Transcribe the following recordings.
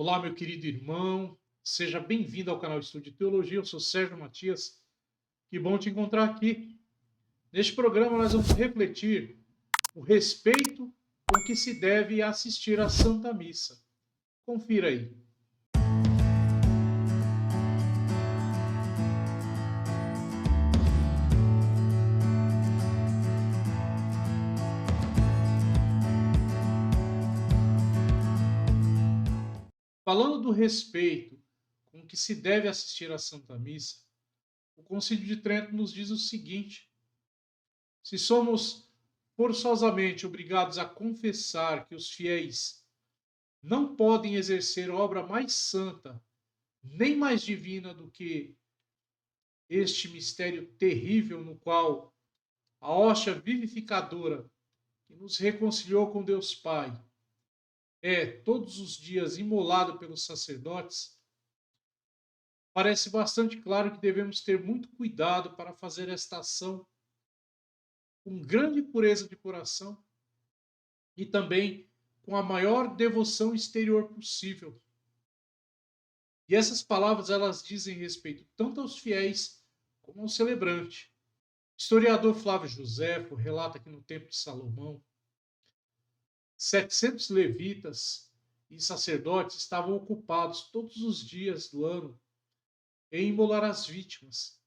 Olá, meu querido irmão, seja bem-vindo ao canal Estude Teologia. Eu sou Sérgio Matias. Que bom te encontrar aqui. Neste programa, nós vamos refletir o respeito com que se deve assistir à Santa Missa. Confira aí. Falando do respeito com que se deve assistir à Santa Missa, o Concílio de Trento nos diz o seguinte: se somos forçosamente obrigados a confessar que os fiéis não podem exercer obra mais santa nem mais divina do que este mistério terrível no qual a hóstia vivificadora que nos reconciliou com Deus Pai é todos os dias imolado pelos sacerdotes, parece bastante claro que devemos ter muito cuidado para fazer esta ação com grande pureza de coração e também com a maior devoção exterior possível. E essas palavras elas dizem respeito tanto aos fiéis como ao celebrante. O historiador Flávio Joséfo relata que no tempo de Salomão, 700 levitas e sacerdotes estavam ocupados todos os dias do ano em imolar as vítimas,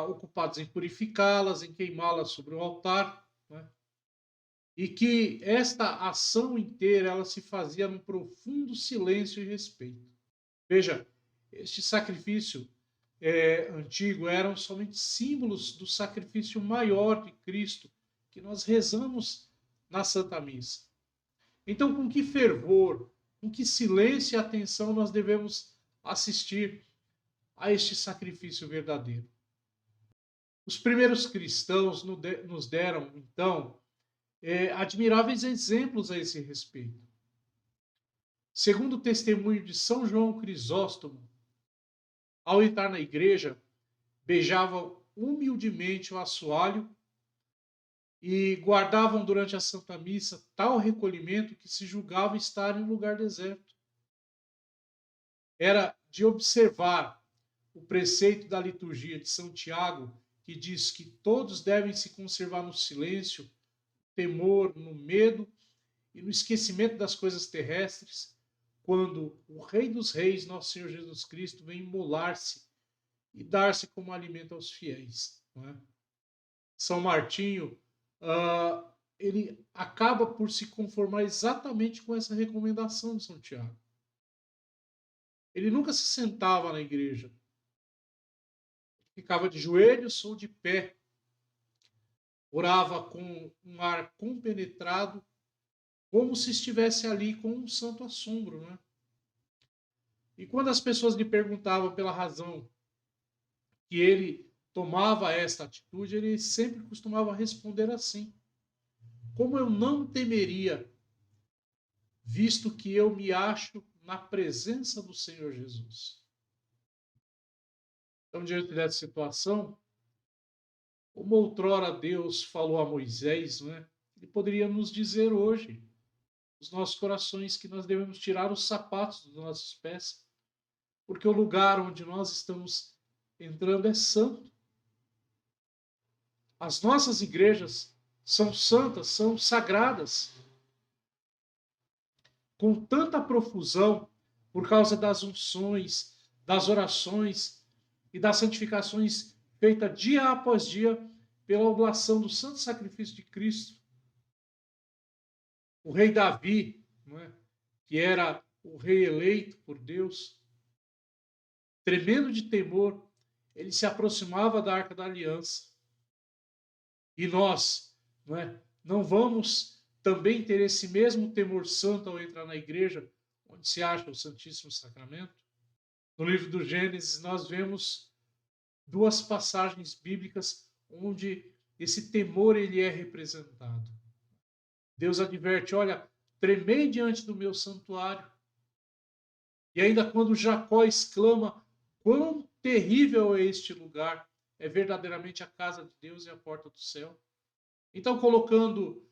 ocupados em purificá-las, em queimá-las sobre o altar, né? E que esta ação inteira ela se fazia num profundo silêncio e respeito. Veja, este sacrifício antigo eram somente símbolos do sacrifício maior de Cristo que nós rezamos na Santa Missa. Então, com que fervor, com que silêncio e atenção nós devemos assistir a este sacrifício verdadeiro? Os primeiros cristãos nos deram, então, admiráveis exemplos a esse respeito. Segundo o testemunho de São João Crisóstomo, ao entrar na igreja, beijavam humildemente o assoalho e guardavam durante a Santa Missa tal recolhimento que se julgava estar em um lugar deserto. Era de observar o preceito da liturgia de São Tiago, que diz que todos devem se conservar no silêncio, no temor, no medo e no esquecimento das coisas terrestres, quando o Rei dos Reis, nosso Senhor Jesus Cristo, vem imolar-se e dar-se como alimento aos fiéis. Não é? São Martinho, ele acaba por se conformar exatamente com essa recomendação de São Tiago. Ele nunca se sentava na igreja. Ficava de joelhos ou de pé. Orava com um ar compenetrado, como se estivesse ali com um santo assombro. Né? E quando as pessoas lhe perguntavam pela razão que ele tomava esta atitude, ele sempre costumava responder assim: como eu não temeria, visto que eu me acho na presença do Senhor Jesus. Então, diante dessa situação, como outrora Deus falou a Moisés, né, ele poderia nos dizer hoje, nos nossos corações, que nós devemos tirar os sapatos dos nossos pés, porque o lugar onde nós estamos entrando é santo. As nossas igrejas são santas, são sagradas. Com tanta profusão, por causa das unções, das orações e das santificações feitas dia após dia pela oblação do santo sacrifício de Cristo. O rei Davi, não é? Que era o rei eleito por Deus, tremendo de temor, ele se aproximava da Arca da Aliança. E nós, não vamos também ter esse mesmo temor santo ao entrar na igreja, onde se acha o Santíssimo Sacramento? No livro do Gênesis, nós vemos duas passagens bíblicas onde esse temor ele é representado. Deus adverte: olha, tremei diante do meu santuário. E ainda quando Jacó exclama: quão terrível é este lugar, é verdadeiramente a casa de Deus e a porta do céu. Então, colocando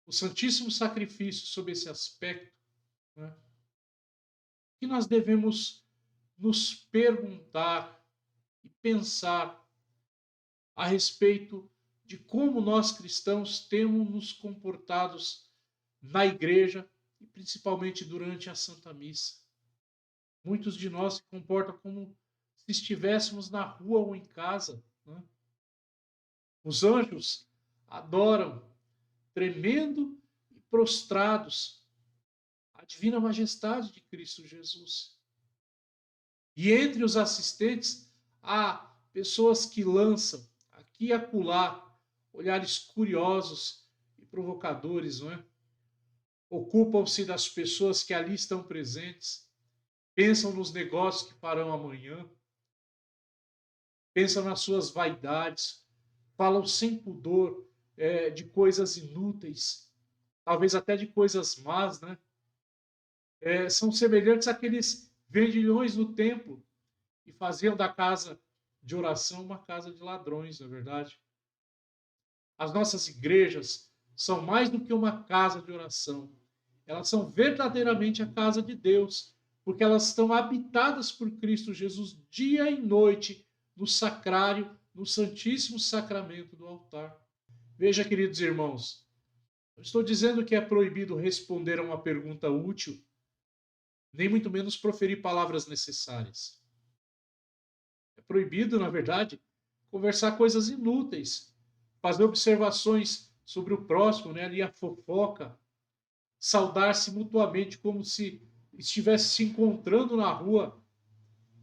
o Santíssimo Sacrifício sob esse aspecto, né, que nós devemos nos perguntar e pensar a respeito de como nós cristãos temos nos comportados na igreja e principalmente durante a Santa Missa. Muitos de nós se comportam como se estivéssemos na rua ou em casa, né? Os anjos adoram, tremendo e prostrados, a divina majestade de Cristo Jesus. E entre os assistentes há pessoas que lançam aqui e acolá olhares curiosos e provocadores, não é? Ocupam-se das pessoas que ali estão presentes, pensam nos negócios que farão amanhã, pensam nas suas vaidades, falam sem pudor de coisas inúteis, talvez até de coisas más, né? São semelhantes àqueles vendilhões no templo e faziam da casa de oração uma casa de ladrões, não é verdade? As nossas igrejas são mais do que uma casa de oração. Elas são verdadeiramente a casa de Deus, porque elas estão habitadas por Cristo Jesus dia e noite no sacrário, no Santíssimo Sacramento do altar. Veja, queridos irmãos, eu estou dizendo que é proibido responder a uma pergunta útil, nem muito menos proferir palavras necessárias. É proibido, na verdade, conversar coisas inúteis, fazer observações sobre o próximo, né, ali a fofoca, saudar-se mutuamente como se estivesse se encontrando na rua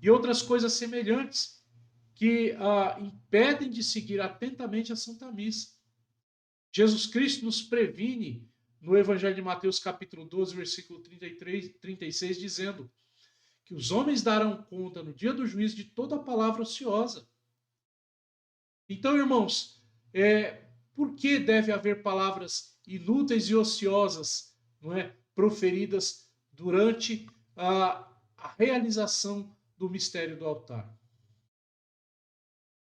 e outras coisas semelhantes que impedem de seguir atentamente a Santa Missa. Jesus Cristo nos previne no Evangelho de Mateus, capítulo 12, versículo 33, 36, dizendo que os homens darão conta no dia do juízo de toda a palavra ociosa. Então, irmãos, por que deve haver palavras inúteis e ociosas, não é, proferidas durante a realização do mistério do altar?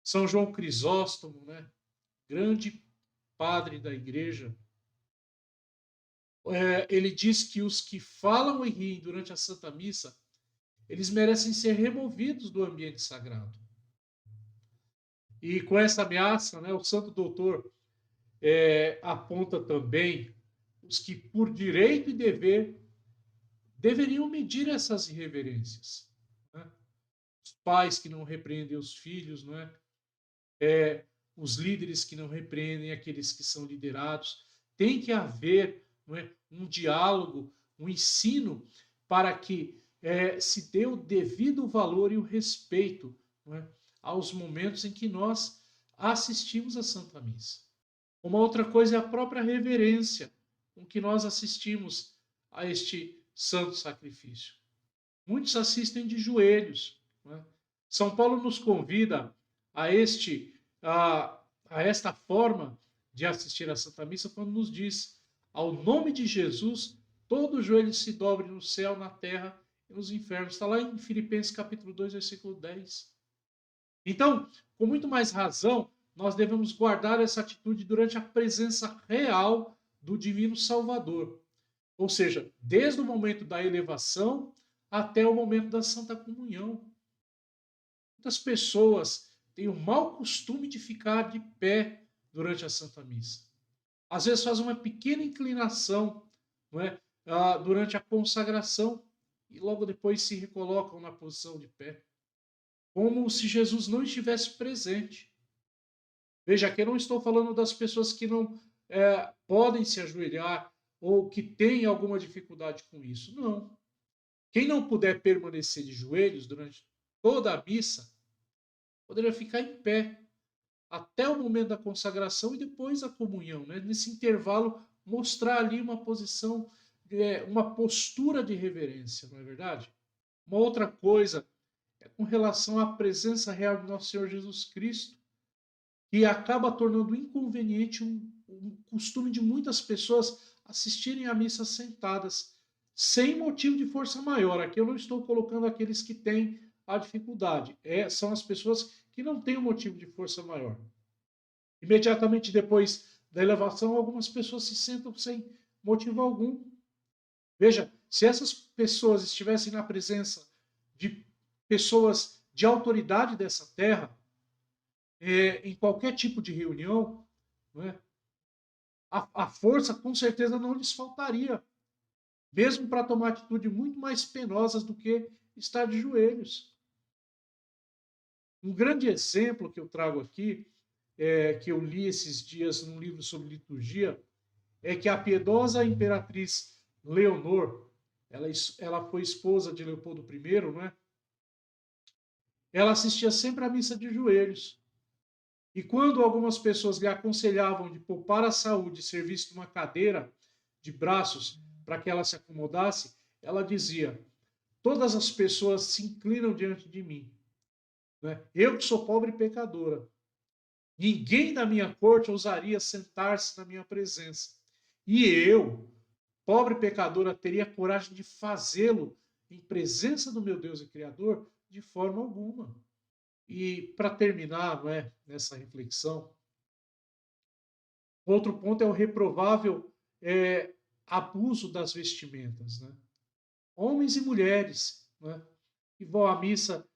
São João Crisóstomo, né, grande padre da igreja, ele diz que os que falam e riem durante a Santa Missa, eles merecem ser removidos do ambiente sagrado. E com essa ameaça, né, o Santo Doutor aponta também os que, por direito e dever, deveriam medir essas irreverências. Né? Os pais que não repreendem os filhos, não é? Os líderes que não repreendem aqueles que são liderados. Tem que haver, não é, um diálogo, um ensino para que se dê o devido valor e o respeito, não é, aos momentos em que nós assistimos à Santa Missa. Uma outra coisa é a própria reverência com que nós assistimos a este santo sacrifício. Muitos assistem de joelhos. Não é? São Paulo nos convida a esta forma de assistir à Santa Missa quando nos diz: ao nome de Jesus, todo joelho se dobre no céu, na terra e nos infernos. Está lá em Filipenses capítulo 2, versículo 10. Então, com muito mais razão, nós devemos guardar essa atitude durante a presença real do Divino Salvador. Ou seja, desde o momento da elevação até o momento da Santa Comunhão. Muitas pessoas têm o mau costume de ficar de pé durante a Santa Missa. Às vezes faz uma pequena inclinação, não é? Durante a consagração e logo depois se recolocam na posição de pé. Como se Jesus não estivesse presente. Veja, aqui eu não estou falando das pessoas que não podem se ajoelhar ou que têm alguma dificuldade com isso. Não. Quem não puder permanecer de joelhos durante toda a missa, poderia ficar em pé até o momento da consagração e depois a comunhão. Né? Nesse intervalo, mostrar ali uma posição, uma postura de reverência, não é verdade? Uma outra coisa é com relação à presença real de nosso Senhor Jesus Cristo, que acaba tornando inconveniente um costume de muitas pessoas assistirem à missa sentadas, sem motivo de força maior. Aqui eu não estou colocando aqueles que têm a dificuldade. São as pessoas que não têm um motivo de força maior. Imediatamente depois da elevação, algumas pessoas se sentam sem motivo algum. Veja, se essas pessoas estivessem na presença de pessoas de autoridade dessa terra, em qualquer tipo de reunião, não é? A força com certeza não lhes faltaria, mesmo para tomar atitude muito mais penosas do que estar de joelhos. Um grande exemplo que eu trago aqui, que eu li esses dias num livro sobre liturgia, é que a piedosa imperatriz Leonor, ela foi esposa de Leopoldo I, não é? Ela assistia sempre à missa de joelhos. E quando algumas pessoas lhe aconselhavam de poupar a saúde e ser visto numa cadeira de braços para que ela se acomodasse, ela dizia: todas as pessoas se inclinam diante de mim, né? Eu que sou pobre e pecadora. Ninguém da minha corte ousaria sentar-se na minha presença. E eu, pobre pecadora, teria coragem de fazê-lo em presença do meu Deus e Criador? De forma alguma. E para terminar, não é, nessa reflexão, outro ponto é o reprovável abuso das vestimentas, né? Homens e mulheres, né, que vão à missa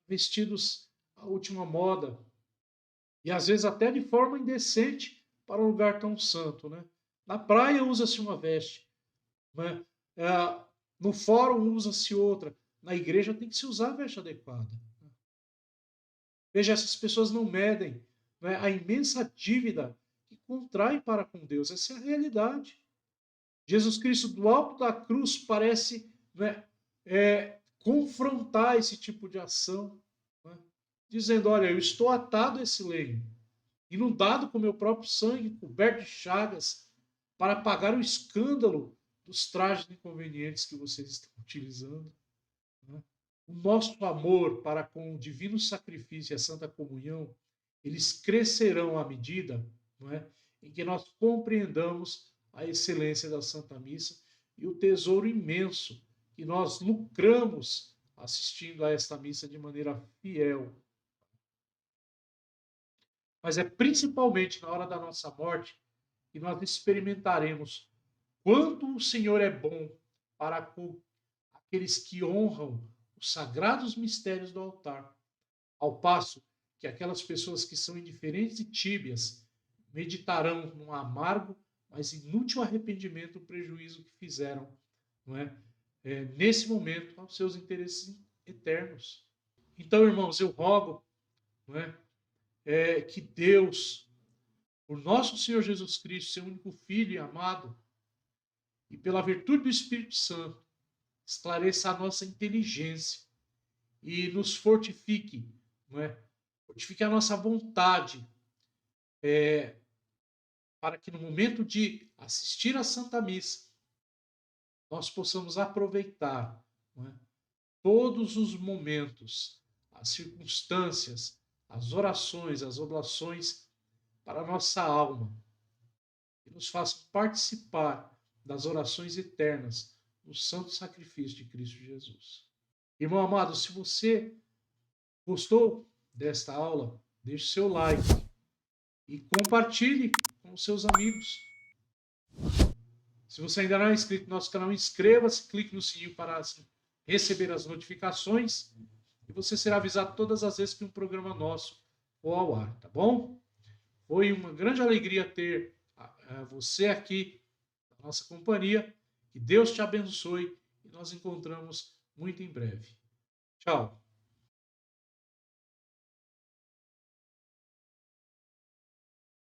vestidos à última moda e às vezes até de forma indecente para um lugar tão santo, né? Na praia usa-se uma veste, né? No fórum usa-se outra, na igreja tem que se usar a veste adequada. Veja, essas pessoas não medem, né, a imensa dívida que contraem para com Deus. Essa é a realidade. Jesus Cristo, do alto da cruz, parece, né, confrontar esse tipo de ação, né, dizendo: olha, eu estou atado a esse leito, inundado com meu próprio sangue, coberto de chagas, para pagar o escândalo dos trajes inconvenientes que vocês estão utilizando. Né? O nosso amor para com o divino sacrifício e a santa comunhão, eles crescerão à medida, não é, em que nós compreendamos a excelência da Santa Missa e o tesouro imenso que nós lucramos assistindo a esta missa de maneira fiel. Mas é principalmente na hora da nossa morte que nós experimentaremos quanto o Senhor é bom para com aqueles que honram os sagrados mistérios do altar, ao passo que aquelas pessoas que são indiferentes e tíbias meditarão num amargo, mas inútil arrependimento o prejuízo que fizeram, não é? Nesse momento, aos seus interesses eternos. Então, irmãos, eu rogo, não é, que Deus, por nosso Senhor Jesus Cristo, seu único Filho e amado, e pela virtude do Espírito Santo, esclareça a nossa inteligência e nos fortifique, não é? Fortifique a nossa vontade, para que no momento de assistir à Santa Missa, nós possamos aproveitar, não é, todos os momentos, as circunstâncias, as orações, as oblações para a nossa alma, e nos façam participar das orações eternas no santo sacrifício de Cristo Jesus. Irmão amado, se você gostou desta aula, deixe seu like e compartilhe com os seus amigos. Se você ainda não é inscrito no nosso canal, inscreva-se, clique no sininho para receber as notificações e você será avisado todas as vezes que um programa nosso for ao ar, tá bom? Foi uma grande alegria ter você aqui na nossa companhia. Que Deus te abençoe e nós nos encontramos muito em breve. Tchau.